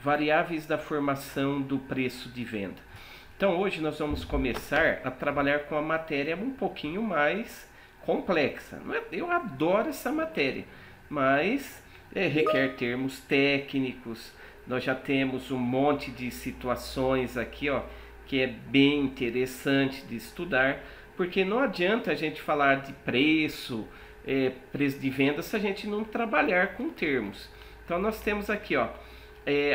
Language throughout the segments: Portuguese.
variáveis da formação do preço de venda. Então hoje nós vamos começar a trabalhar com a matéria um pouquinho mais complexa. Eu adoro essa matéria, mas requer termos técnicos. Nós já temos um monte de situações aqui, ó, que é bem interessante de estudar, porque não adianta a gente falar de preço, preço de venda, se a gente não trabalhar com termos. Então nós temos aqui, ó,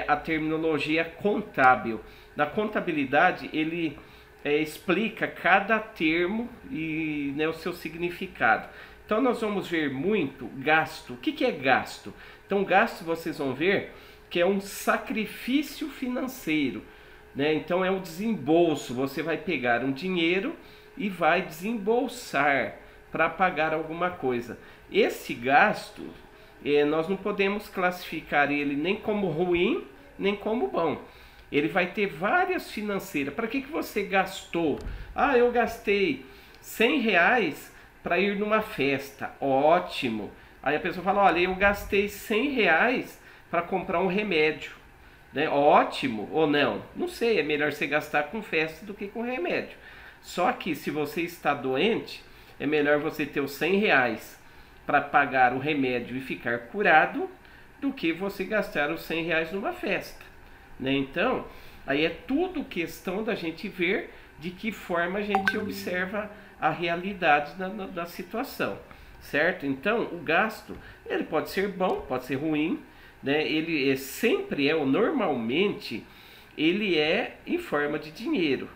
a terminologia contábil. Na contabilidade ele explica cada termo e, né, o seu significado. Então nós vamos ver muito gasto. O que é gasto? Então gasto, vocês vão ver que é um sacrifício financeiro, né? Então é um desembolso. Você vai pegar um dinheiro e vai desembolsar para pagar alguma coisa. Esse gasto nós não podemos classificar ele nem como ruim nem como bom. Ele vai ter várias financeiras. Para que você gastou? Ah, eu gastei R$100 para ir numa festa. Ótimo. Aí a pessoa fala, olha, eu gastei R$100 para comprar um remédio. Né? Ótimo ou não? Não sei, é melhor você gastar com festa do que com remédio. Só que se você está doente, é melhor você ter os R$100 para pagar o remédio e ficar curado do que você gastar os R$100 numa festa. Né? Então, aí é tudo questão da gente ver de que forma a gente observa a realidade da situação, certo? Então, o gasto, ele pode ser bom, pode ser ruim, né? Ele normalmente, ele é em forma de dinheiro,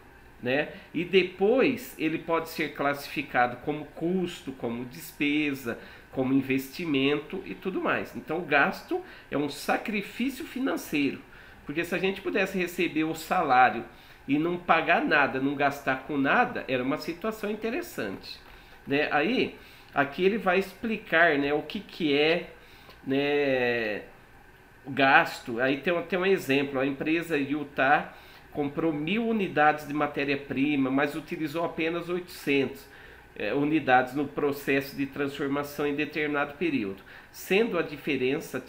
né? E depois ele pode ser classificado como custo, como despesa, como investimento e tudo mais. Então, o gasto é um sacrifício financeiro. Porque se a gente pudesse receber o salário e não pagar nada, não gastar com nada, era uma situação interessante. Né? Aí, aqui ele vai explicar, né, o que é, né, o gasto. Aí tem um exemplo, a empresa Utah comprou 1.000 unidades de matéria-prima, mas utilizou apenas 800 unidades no processo de transformação em determinado período, sendo a diferença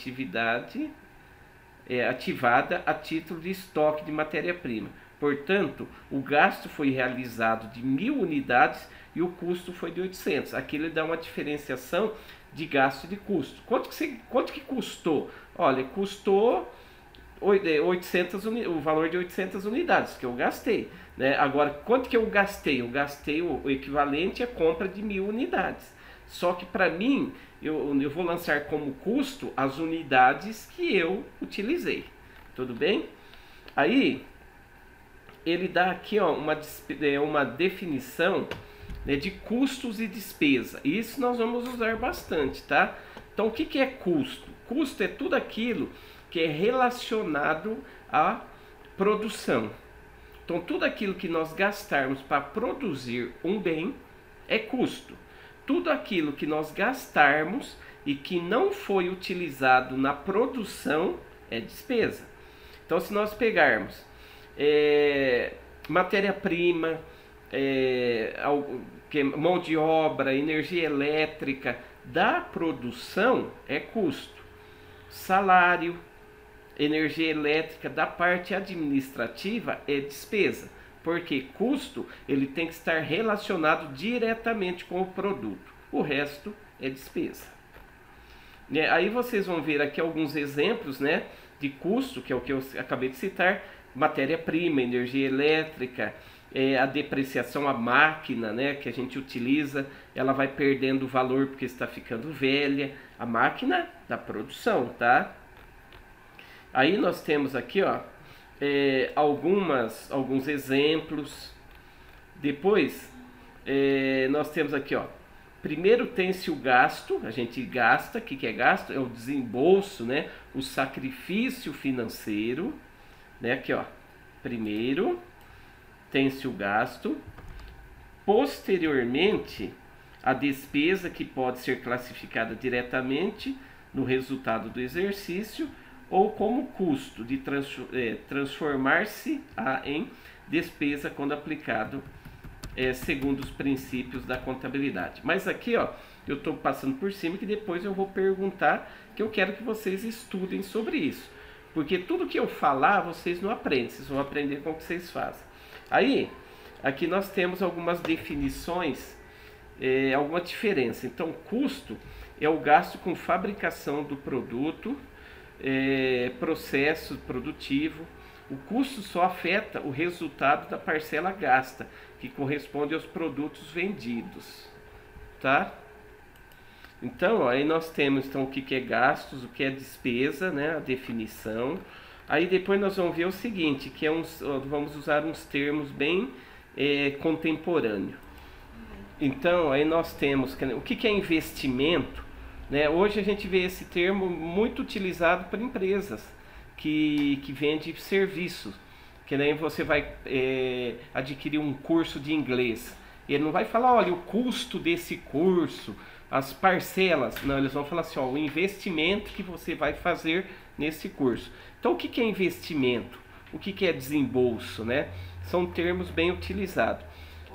ativada a título de estoque de matéria-prima. Portanto, o gasto foi realizado de 1.000 unidades e o custo foi de 800. Aqui ele dá uma diferenciação de gasto e de custo. Quanto que custou? Olha, custou 800 o valor de 800 unidades que eu gastei. Né? Agora, quanto que eu gastei? Eu gastei o equivalente à compra de 1.000 unidades. Só que para mim, eu vou lançar como custo as unidades que eu utilizei. Tudo bem? Aí, ele dá aqui, ó, uma definição, né, de custos e despesa. Isso nós vamos usar bastante, tá? Então, o que é custo? Custo é tudo aquilo que é relacionado à produção. Então, tudo aquilo que nós gastarmos para produzir um bem é custo. Tudo aquilo que nós gastarmos e que não foi utilizado na produção é despesa. Então, se nós pegarmos matéria-prima, mão de obra, energia elétrica da produção é custo. Salário, energia elétrica da parte administrativa é despesa. Porque custo ele tem que estar relacionado diretamente com o produto. O resto é despesa. Aí vocês vão ver aqui alguns exemplos, né, de custo, que é o que eu acabei de citar. Matéria-prima, energia elétrica, a depreciação, a máquina, né, que a gente utiliza, ela vai perdendo valor porque está ficando velha. A máquina da produção, tá? Aí nós temos aqui, ó, alguns exemplos. Depois nós temos aqui, ó, primeiro tem-se o gasto, a gente gasta. O que é gasto? É o desembolso, né? O sacrifício financeiro, né? Aqui, ó, primeiro tem-se o gasto, posteriormente a despesa, que pode ser classificada diretamente no resultado do exercício ou como custo de transformar-se em despesa quando aplicado segundo os princípios da contabilidade. Mas aqui, ó, eu estou passando por cima, que depois eu vou perguntar, que eu quero que vocês estudem sobre isso. Porque tudo que eu falar, vocês não aprendem, vocês vão aprender com o que vocês fazem. Aí, aqui nós temos algumas definições, alguma diferença. Então, custo é o gasto com fabricação do produto, processo produtivo. O custo só afeta o resultado da parcela gasta, que corresponde aos produtos vendidos, tá? Então, aí nós temos então, o que é gastos, o que é despesa, né, a definição. Aí depois nós vamos ver o seguinte, que vamos usar uns termos bem contemporâneos. Então, aí nós temos o que é investimento, né? Hoje a gente vê esse termo muito utilizado por empresas que vendem serviços, que nem você vai adquirir um curso de inglês. Ele não vai falar, olha, o custo desse curso, as parcelas. Não, eles vão falar assim, ó, o investimento que você vai fazer nesse curso. Então, o que é investimento? O que é desembolso, né? São termos bem utilizados.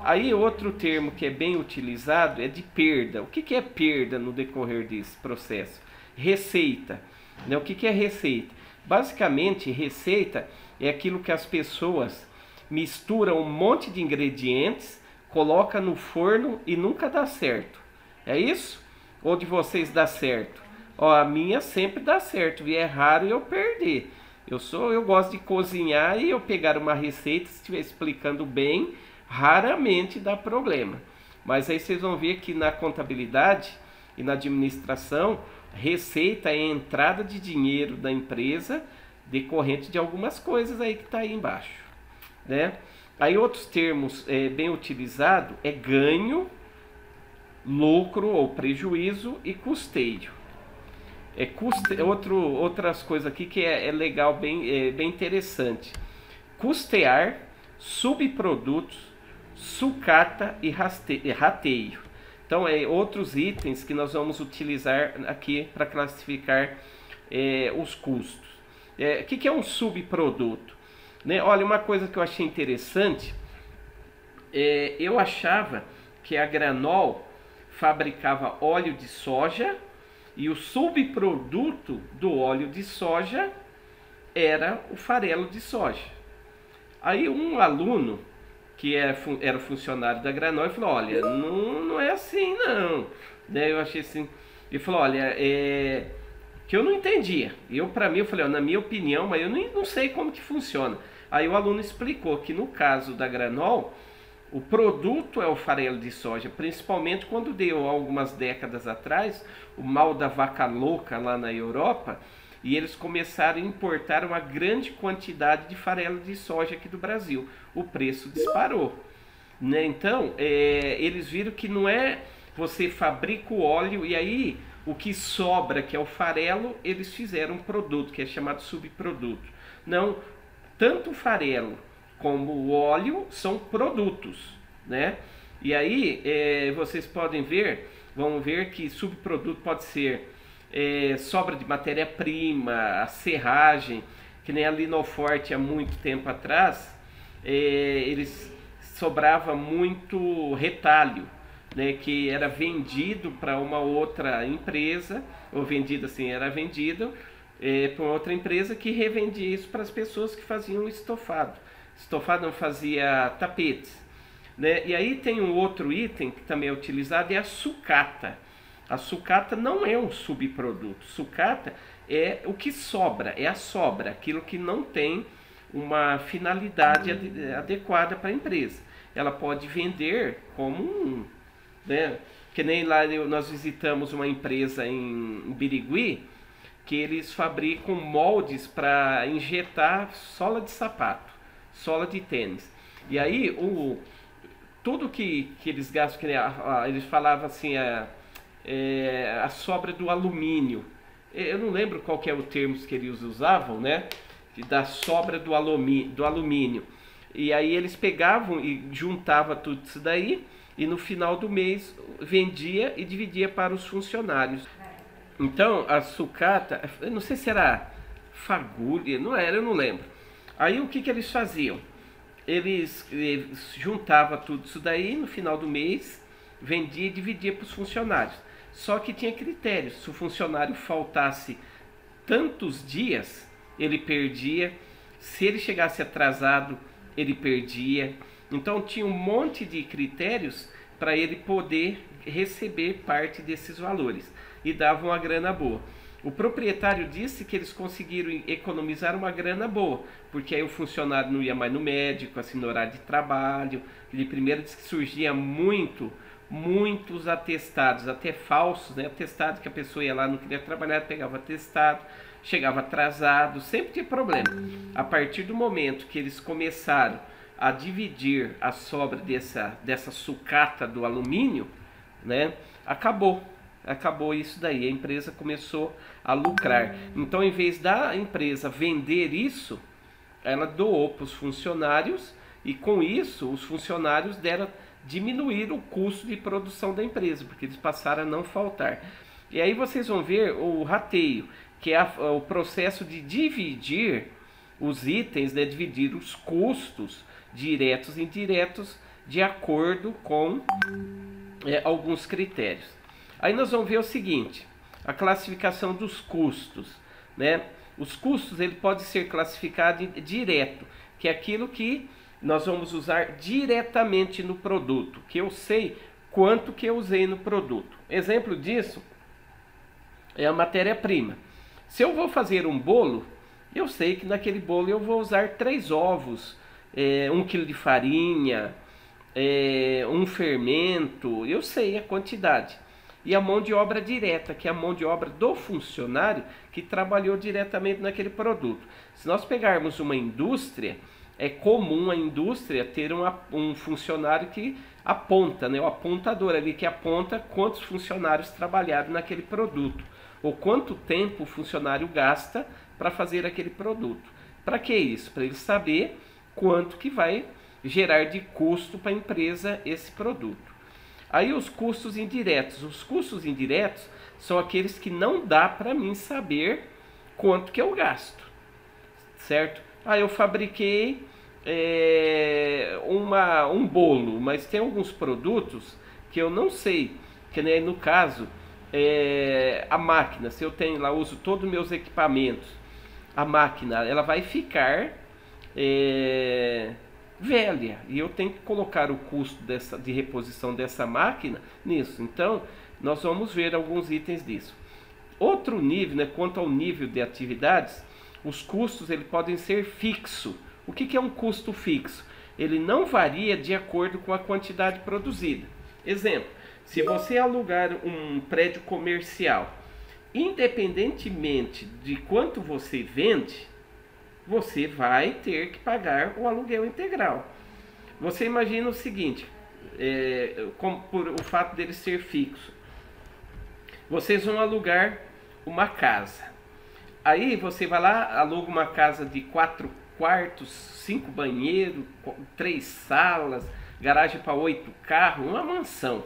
Aí, outro termo que é bem utilizado é de perda. O que é perda no decorrer desse processo? Receita, né? O que é receita? Basicamente, receita é aquilo que as pessoas misturam um monte de ingredientes, coloca no forno e nunca dá certo. É isso? Ou de vocês dá certo? Ó, a minha sempre dá certo, e é raro eu perder. Eu gosto de cozinhar e eu pegar uma receita, se estiver explicando bem, raramente dá problema. Mas aí vocês vão ver que na contabilidade e na administração, receita é a entrada de dinheiro da empresa decorrente de algumas coisas aí que está aí embaixo, né? Aí outros termos bem utilizados é ganho, lucro ou prejuízo e custeio. Outras coisas aqui que é legal, bem interessante. Custear, subprodutos, sucata e rateio. Então, outros itens que nós vamos utilizar aqui para classificar os custos. O que é um subproduto? Né? Olha, uma coisa que eu achei interessante, eu achava que a Granol fabricava óleo de soja e o subproduto do óleo de soja era o farelo de soja. Aí um aluno que era funcionário da Granol falou, olha, não é assim não. Daí eu achei assim, ele falou, olha, que eu não entendia. Eu falei, na minha opinião, mas eu não sei como que funciona. Aí o aluno explicou que no caso da Granol, o produto é o farelo de soja, principalmente quando deu algumas décadas atrás o mal da vaca louca lá na Europa, e eles começaram a importar uma grande quantidade de farelo de soja aqui do Brasil. O preço disparou, né? Então, eles viram que não é você fabrica o óleo e aí o que sobra, que é o farelo, eles fizeram um produto que é chamado subproduto. Não, tanto o farelo como o óleo são produtos, né? E aí vocês podem vão ver que subproduto pode ser sobra de matéria-prima, a serragem, que nem a Linoforte há muito tempo atrás, eles sobrava muito retalho, né, que era vendido para uma outra empresa, ou vendido assim, era vendido para outra empresa que revendia isso para as pessoas que faziam estofado. Estofado não fazia tapetes, né? E aí tem um outro item que também é utilizado, é a sucata. A sucata não é um subproduto. Sucata é o que sobra, é a sobra, aquilo que não tem uma finalidade adequada para a empresa. Ela pode vender como né? Que nem lá nós visitamos uma empresa em Birigui, que eles fabricam moldes para injetar sola de sapato, sola de tênis. E aí tudo que eles gastam, eles falavam assim, a sobra do alumínio. Eu não lembro qual que é o termo que eles usavam, né? Da sobra do alumínio. E aí eles pegavam e juntavam tudo isso daí e no final do mês vendia e dividia para os funcionários. Então a sucata, eu não sei se era fagulha, não era, eu não lembro. Aí o que eles faziam? Eles juntavam tudo isso daí no final do mês, vendia e dividia para os funcionários. Só que tinha critérios, se o funcionário faltasse tantos dias, ele perdia. Se ele chegasse atrasado, ele perdia. Então tinha um monte de critérios para ele poder receber parte desses valores e dava uma grana boa. O proprietário disse que eles conseguiram economizar uma grana boa, porque aí o funcionário não ia mais no médico, assim, no horário de trabalho. Ele primeiro disse que surgia muitos atestados, até falsos, né? Atestado que a pessoa ia lá, não queria trabalhar, pegava atestado, chegava atrasado, sempre tinha problema. A partir do momento que eles começaram a dividir a sobra dessa sucata do alumínio, né? Acabou isso daí, a empresa começou a lucrar. Então, em vez da empresa vender isso, ela doou para os funcionários e com isso os funcionários diminuir o custo de produção da empresa, porque eles passaram a não faltar. E aí vocês vão ver o rateio, que é o processo de dividir os itens, né, dividir os custos diretos e indiretos de acordo com alguns critérios. Aí nós vamos ver o seguinte, a classificação dos custos, né? Os custos ele pode ser classificado direto, que é aquilo que nós vamos usar diretamente no produto, que eu sei quanto que eu usei no produto. Exemplo disso é a matéria-prima. Se eu vou fazer um bolo, eu sei que naquele bolo eu vou usar 3 ovos, 1 kg de farinha, um fermento, eu sei a quantidade. E a mão de obra direta, que é a mão de obra do funcionário que trabalhou diretamente naquele produto. Se nós pegarmos uma indústria, é comum a indústria ter um funcionário que aponta, né, o apontador ali que aponta quantos funcionários trabalharam naquele produto, ou quanto tempo o funcionário gasta para fazer aquele produto. Para que isso? Para ele saber quanto que vai gerar de custo para a empresa esse produto. Aí os custos indiretos. Os custos indiretos são aqueles que não dá para mim saber quanto que eu gasto, certo? Eu fabriquei um bolo, mas tem alguns produtos que eu não sei, que nem no caso a máquina. Se eu tenho lá, uso todos os meus equipamentos, a máquina ela vai ficar velha e eu tenho que colocar o custo de reposição dessa máquina nisso. Então nós vamos ver alguns itens disso. Outro nível, né, quanto ao nível de atividades, os custos eles podem ser fixos. O que é um custo fixo? Ele não varia de acordo com a quantidade produzida. Exemplo, se você alugar um prédio comercial, independentemente de quanto você vende, você vai ter que pagar o aluguel integral. Você imagina o seguinte, por o fato dele ser fixo. Vocês vão alugar uma casa. Aí você vai lá, aluga uma casa de 4 quartos, 5 banheiros, 3 salas, garagem para 8 carros, uma mansão.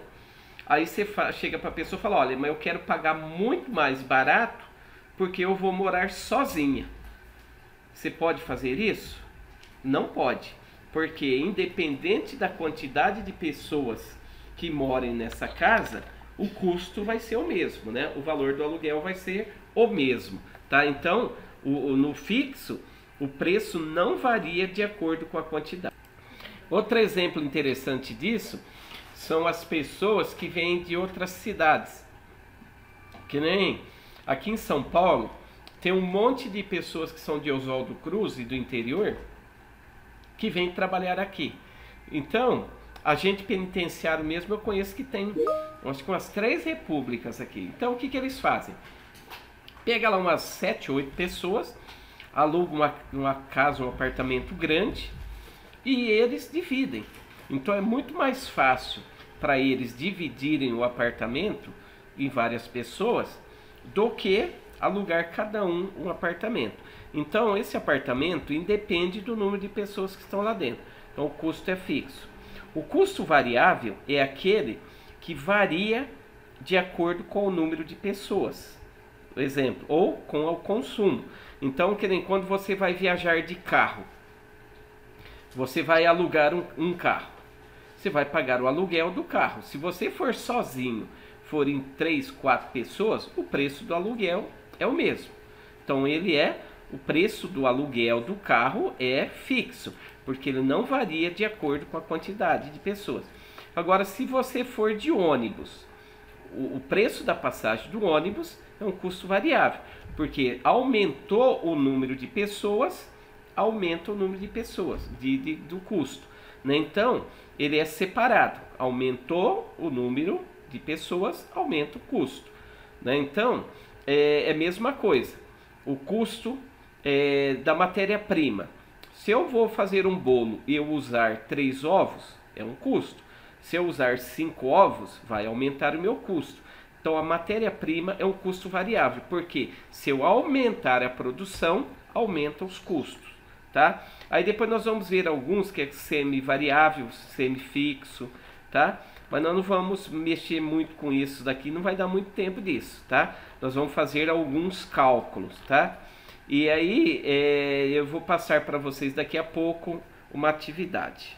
Aí você chega para a pessoa e fala, olha, mas eu quero pagar muito mais barato porque eu vou morar sozinha. Você pode fazer isso? Não pode, porque independente da quantidade de pessoas que morem nessa casa, o custo vai ser o mesmo, né? O valor do aluguel vai ser o mesmo, tá? Então, no fixo, o preço não varia de acordo com a quantidade. Outro exemplo interessante disso são as pessoas que vêm de outras cidades. Que nem aqui em São Paulo, tem um monte de pessoas que são de Oswaldo Cruz e do interior que vêm trabalhar aqui. Então, agente penitenciário mesmo eu conheço que tem, acho que umas 3 repúblicas aqui. Então, o que eles fazem? Pega lá umas 7, 8 pessoas, aluga uma casa, um apartamento grande e eles dividem. Então, é muito mais fácil para eles dividirem o apartamento em várias pessoas do que alugar cada um apartamento. Então esse apartamento independe do número de pessoas que estão lá dentro. Então o custo é fixo. O custo variável é aquele que varia de acordo com o número de pessoas, por exemplo, ou com o consumo. Então, que nem quando você vai viajar de carro, você vai alugar um carro, você vai pagar o aluguel do carro. Se você for sozinho, forem 3, 4 pessoas, o preço do aluguel é o mesmo. Então ele é o preço do aluguel do carro é fixo, porque ele não varia de acordo com a quantidade de pessoas. Agora, se você for de ônibus, o preço da passagem do ônibus é um custo variável, porque aumentou o número de pessoas, aumenta o número de pessoas, do custo, né? Então, ele é separado. Aumentou o número de pessoas, aumenta o custo, né? Então, é a mesma coisa. O custo da matéria-prima. Se eu vou fazer um bolo e eu usar 3 ovos, é um custo. Se eu usar 5 ovos, vai aumentar o meu custo. Então, a matéria-prima é um custo variável, porque se eu aumentar a produção, aumenta os custos, tá? Aí depois nós vamos ver alguns que é semi-variável, semi-fixo, tá? Mas nós não vamos mexer muito com isso daqui, não vai dar muito tempo disso, tá? Nós vamos fazer alguns cálculos, tá? E aí eu vou passar para vocês daqui a pouco uma atividade.